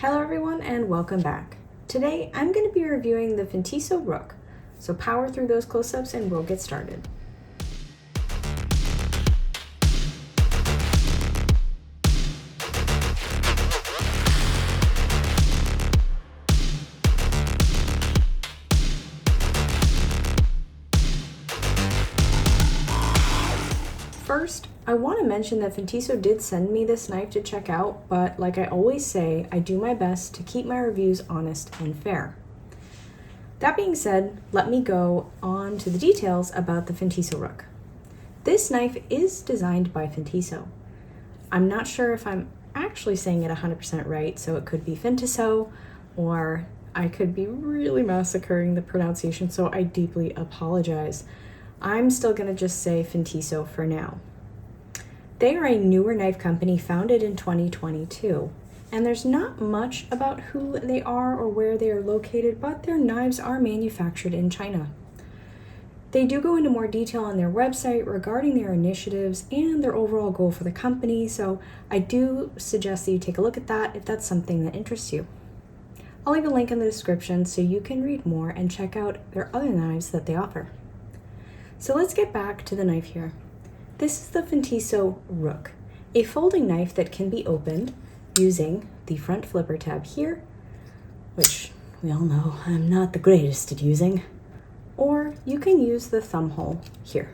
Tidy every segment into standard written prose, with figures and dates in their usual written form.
Hello everyone and welcome back. Today I'm going to be reviewing the Fintiso Rook, so power through those close-ups and we'll get started. First, I want to mention that Fintiso did send me this knife to check out, but like I always say, I do my best to keep my reviews honest and fair. That being said, let me go on to the details about the Fintiso Rook. This knife is designed by Fintiso. I'm not sure if I'm actually saying it 100% right, so it could be Fintiso, or I could be really massacring the pronunciation, so I deeply apologize. I'm still going to just say Fintiso for now. They are a newer knife company founded in 2022, and there's not much about who they are or where they are located, but their knives are manufactured in China. They do go into more detail on their website regarding their initiatives and their overall goal for the company, so I do suggest that you take a look at that if that's something that interests you. I'll leave a link in the description so you can read more and check out their other knives that they offer. So let's get back to the knife here. This is the Fintiso Rook, a folding knife that can be opened using the front flipper tab here, which we all know I'm not the greatest at using, or you can use the thumb hole here.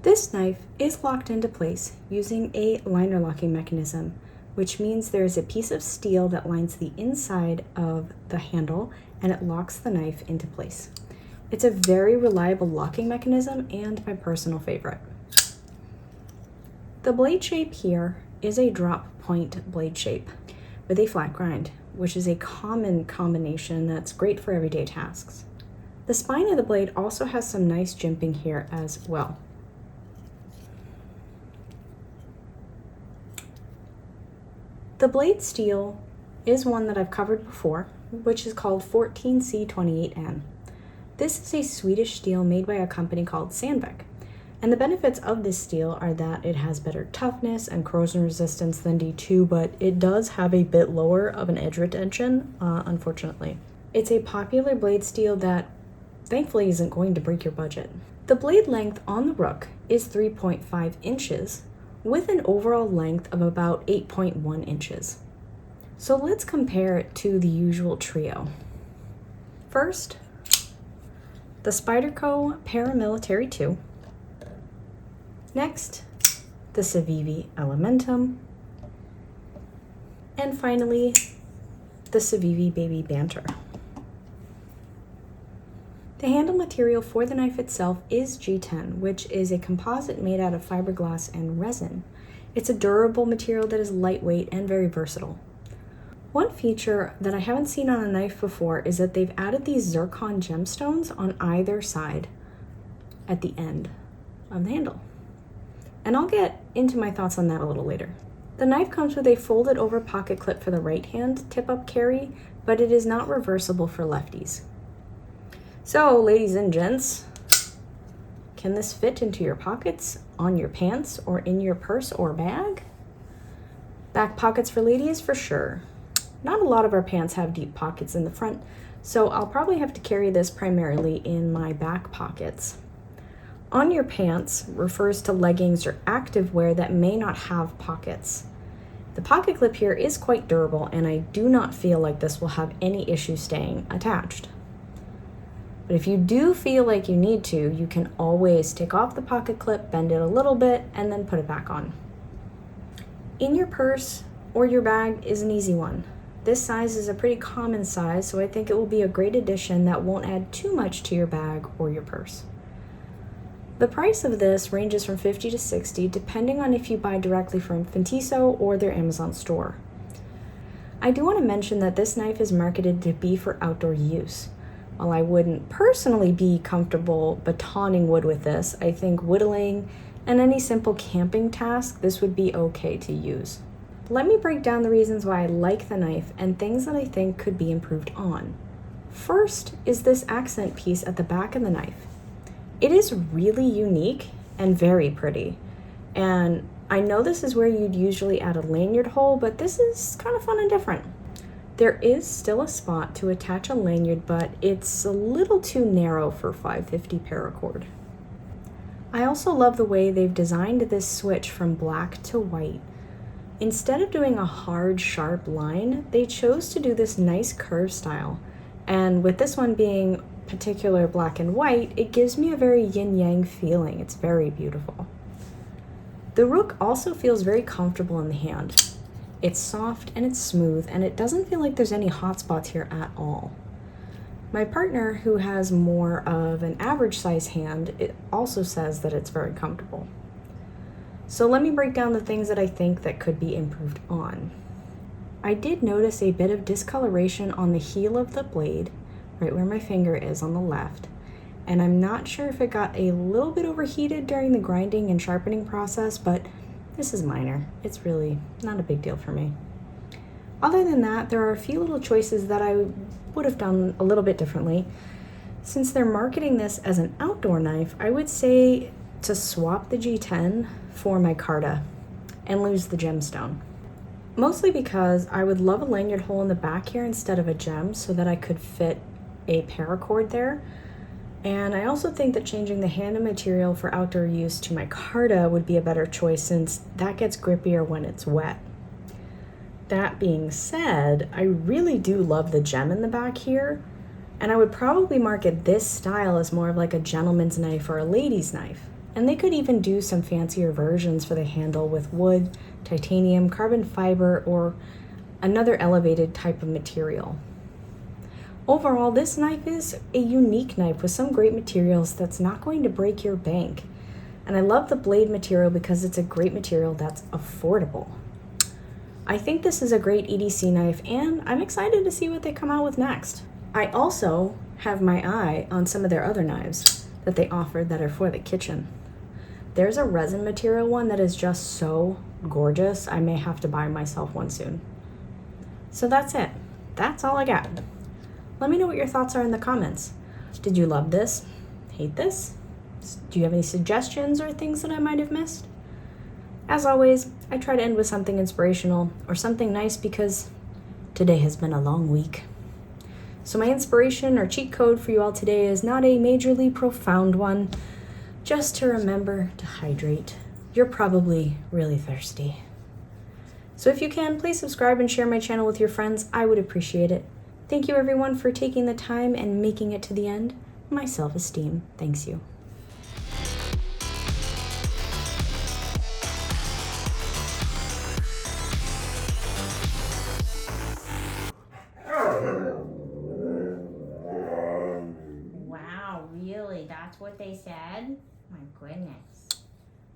This knife is locked into place using a liner locking mechanism, which means there is a piece of steel that lines the inside of the handle and it locks the knife into place. It's a very reliable locking mechanism and my personal favorite. The blade shape here is a drop point blade shape with a flat grind, which is a common combination that's great for everyday tasks. The spine of the blade also has some nice jimping here as well. The blade steel is one that I've covered before, which is called 14C28N. This is a Swedish steel made by a company called Sandvik, and the benefits of this steel are that it has better toughness and corrosion resistance than D2, but it does have a bit lower of an edge retention, unfortunately. It's a popular blade steel that thankfully isn't going to break your budget. The blade length on the Rook is 3.5 inches, with an overall length of about 8.1 inches. So let's compare it to the usual trio. First, the Spyderco Paramilitary 2. Next, the Civivi Elementum. And finally, the Civivi Baby Banter. The handle material for the knife itself is G10, which is a composite made out of fiberglass and resin. It's a durable material that is lightweight and very versatile. One feature that I haven't seen on a knife before is that they've added these zircon gemstones on either side at the end of the handle. And I'll get into my thoughts on that a little later. The knife comes with a folded over pocket clip for the right hand tip-up carry, but it is not reversible for lefties. So, ladies and gents, can this fit into your pockets, on your pants, or in your purse or bag? Back pockets for ladies for sure. Not a lot of our pants have deep pockets in the front, so I'll probably have to carry this primarily in my back pockets. On your pants refers to leggings or activewear that may not have pockets. The pocket clip here is quite durable, and I do not feel like this will have any issue staying attached. But if you do feel like you need to, you can always take off the pocket clip, bend it a little bit, and then put it back on. In your purse or your bag is an easy one. This size is a pretty common size, so I think it will be a great addition that won't add too much to your bag or your purse. The price of this ranges from $50 to $60, depending on if you buy directly from Fintiso or their Amazon store. I do want to mention that this knife is marketed to be for outdoor use. While I wouldn't personally be comfortable batoning wood with this, I think whittling and any simple camping task, this would be okay to use. Let me break down the reasons why I like the knife and things that I think could be improved on. First is this accent piece at the back of the knife. It is really unique and very pretty, and I know this is where you'd usually add a lanyard hole, but this is kind of fun and different. There is still a spot to attach a lanyard, but it's a little too narrow for 550 paracord. I also love the way they've designed this switch from black to white. Instead of doing a hard, sharp line, they chose to do this nice curve style. And with this one being particular black and white, it gives me a very yin-yang feeling. It's very beautiful. The Rook also feels very comfortable in the hand. It's soft and it's smooth, and it doesn't feel like there's any hot spots here at all. My partner, who has more of an average size hand, it also says that it's very comfortable. So let me break down the things that I think that could be improved on. I did notice a bit of discoloration on the heel of the blade, right where my finger is on the left, and I'm not sure if it got a little bit overheated during the grinding and sharpening process, but this is minor. It's really not a big deal for me. Other than that, there are a few little choices that I would have done a little bit differently. Since they're marketing this as an outdoor knife, I would say to swap the G10 for my Carta and lose the gemstone. Mostly because I would love a lanyard hole in the back here instead of a gem so that I could fit a paracord there. And I also think that changing the handle material for outdoor use to my Carta would be a better choice since that gets grippier when it's wet. That being said, I really do love the gem in the back here, and I would probably market this style as more of like a gentleman's knife or a lady's knife. And they could even do some fancier versions for the handle with wood, titanium, carbon fiber, or another elevated type of material. Overall, this knife is a unique knife with some great materials that's not going to break your bank. And I love the blade material because it's a great material that's affordable. I think this is a great EDC knife, and I'm excited to see what they come out with next. I also have my eye on some of their other knives that they offered that are for the kitchen. There's a resin material one that is just so gorgeous. I may have to buy myself one soon. So that's it. That's all I got. Let me know what your thoughts are in the comments. Did you love this? Hate this? Do you have any suggestions or things that I might have missed? As always, I try to end with something inspirational or something nice because today has been a long week. So my inspiration or cheat code for you all today is not a majorly profound one, just to remember to hydrate. You're probably really thirsty. So if you can, please subscribe and share my channel with your friends. I would appreciate it. Thank you everyone for taking the time and making it to the end. My self-esteem thanks you. Wow, really? That's what they said? My goodness.